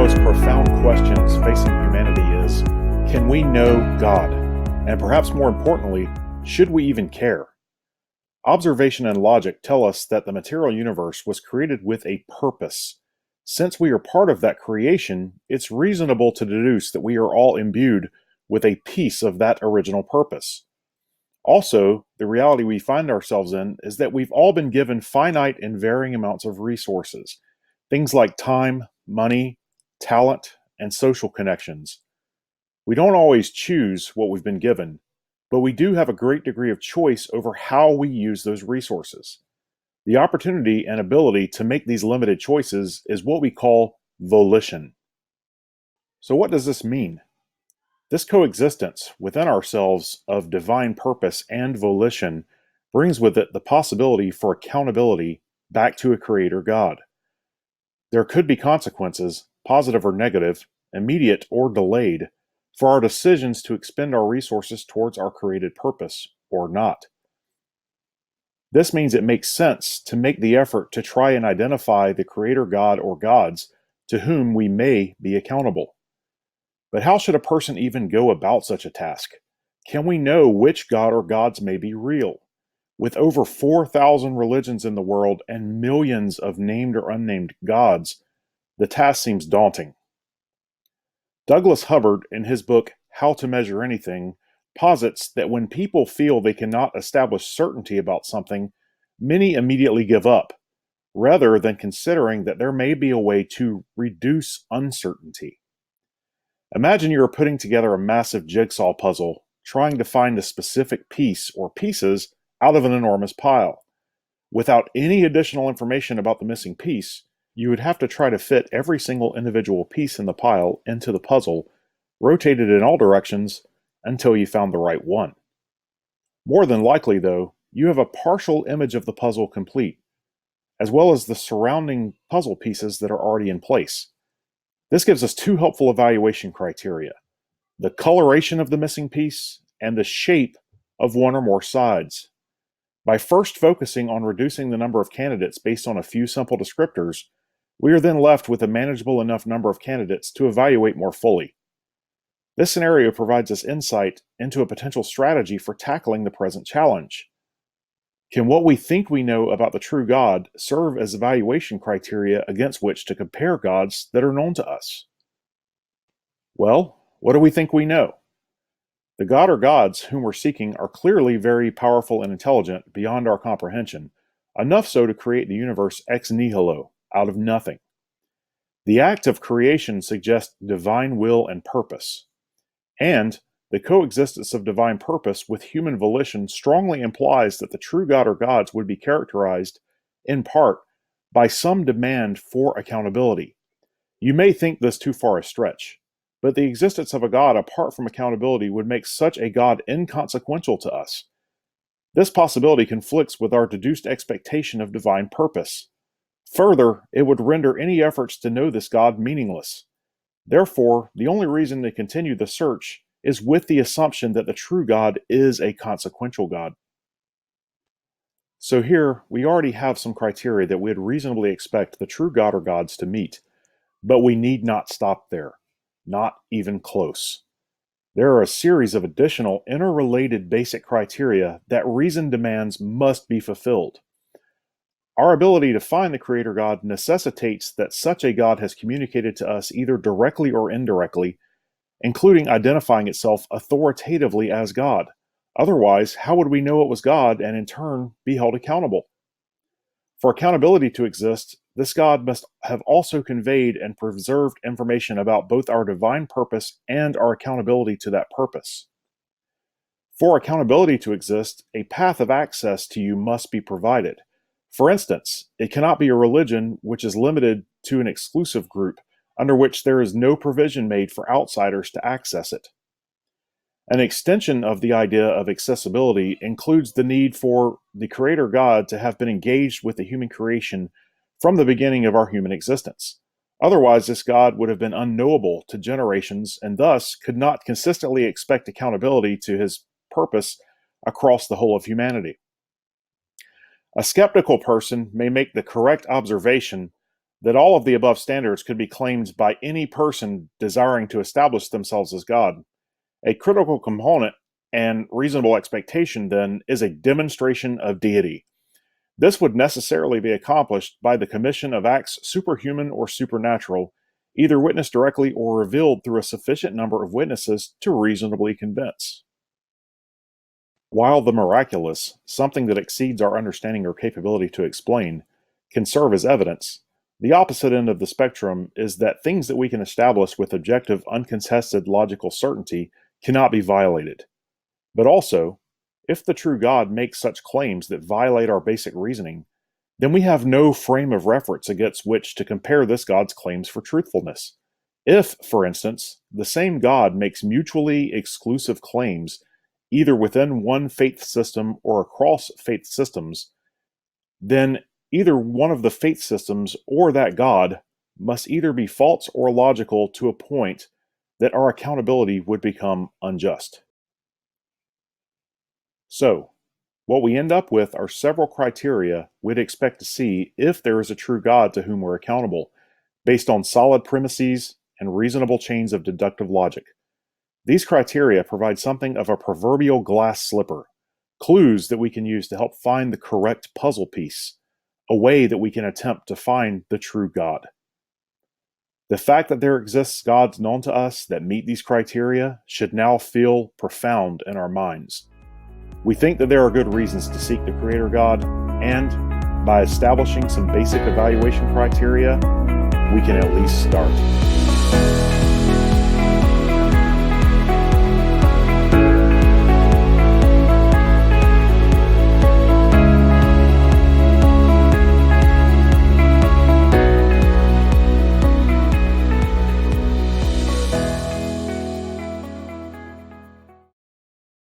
most profound questions facing humanity is, can we know God? And perhaps more importantly, should we even care? Observation and logic tell us that the material universe was created with a purpose. Since we are part of that creation, it's reasonable to deduce that we are all imbued with a piece of that original purpose. Also, the reality we find ourselves in is that we've all been given finite and varying amounts of resources, things like time, money, talent, and social connections. We don't always choose what we've been given, but we do have a great degree of choice over how we use those resources. The opportunity and ability to make these limited choices is what we call volition. So what does this mean? This coexistence within ourselves of divine purpose and volition brings with it the possibility for accountability back to a creator God. There could be consequences, positive or negative, immediate or delayed, for our decisions to expend our resources towards our created purpose or not. This means it makes sense to make the effort to try and identify the creator God or gods to whom we may be accountable. But how should a person even go about such a task? Can we know which god or gods may be real? With over 4,000 religions in the world and millions of named or unnamed gods, the task seems daunting. Douglas Hubbard, in his book How to Measure Anything, posits that when people feel they cannot establish certainty about something, many immediately give up, rather than considering that there may be a way to reduce uncertainty. Imagine you are putting together a massive jigsaw puzzle, trying to find a specific piece or pieces out of an enormous pile. Without any additional information about the missing piece, you would have to try to fit every single individual piece in the pile into the puzzle, rotate it in all directions until you found the right one. More than likely, though, you have a partial image of the puzzle complete, as well as the surrounding puzzle pieces that are already in place. This gives us two helpful evaluation criteria: the coloration of the missing piece and the shape of one or more sides. By first focusing on reducing the number of candidates based on a few simple descriptors, we are then left with a manageable enough number of candidates to evaluate more fully. This scenario provides us insight into a potential strategy for tackling the present challenge. Can what we think we know about the true God serve as evaluation criteria against which to compare gods that are known to us? Well, what do we think we know? The god or gods whom we're seeking are clearly very powerful and intelligent beyond our comprehension, enough so to create the universe ex nihilo, out of nothing. The act of creation suggests divine will and purpose, and the coexistence of divine purpose with human volition strongly implies that the true god or gods would be characterized, in part, by some demand for accountability. You may think this too far a stretch, but the existence of a god apart from accountability would make such a god inconsequential to us. This possibility conflicts with our deduced expectation of divine purpose. Further, it would render any efforts to know this God meaningless. Therefore, the only reason to continue the search is with the assumption that the true God is a consequential God. So here, we already have some criteria that we'd reasonably expect the true God or gods to meet, but we need not stop there. Not even close. There are a series of additional interrelated basic criteria that reason demands must be fulfilled. Our ability to find the Creator God necessitates that such a God has communicated to us either directly or indirectly, including identifying itself authoritatively as God. Otherwise, how would we know it was God and in turn be held accountable? For accountability to exist, this God must have also conveyed and preserved information about both our divine purpose and our accountability to that purpose. For accountability to exist, a path of access to you must be provided. For instance, it cannot be a religion which is limited to an exclusive group, under which there is no provision made for outsiders to access it. An extension of the idea of accessibility includes the need for the Creator God to have been engaged with the human creation from the beginning of our human existence. Otherwise, this God would have been unknowable to generations and thus could not consistently expect accountability to his purpose across the whole of humanity. A skeptical person may make the correct observation that all of the above standards could be claimed by any person desiring to establish themselves as God. A critical component and reasonable expectation, then, is a demonstration of deity. This would necessarily be accomplished by the commission of acts superhuman or supernatural, either witnessed directly or revealed through a sufficient number of witnesses to reasonably convince. While the miraculous, something that exceeds our understanding or capability to explain, can serve as evidence, the opposite end of the spectrum is that things that we can establish with objective, uncontested logical certainty cannot be violated. But also, if the true God makes such claims that violate our basic reasoning, then we have no frame of reference against which to compare this God's claims for truthfulness. If, for instance, the same God makes mutually exclusive claims either within one faith system or across faith systems, then either one of the faith systems or that God must either be false or logical to a point that our accountability would become unjust. So, what we end up with are several criteria we'd expect to see if there is a true God to whom we're accountable, based on solid premises and reasonable chains of deductive logic. These criteria provide something of a proverbial glass slipper, clues that we can use to help find the correct puzzle piece, a way that we can attempt to find the true God. The fact that there exists gods known to us that meet these criteria should now feel profound in our minds. We think that there are good reasons to seek the Creator God, and by establishing some basic evaluation criteria, we can at least start.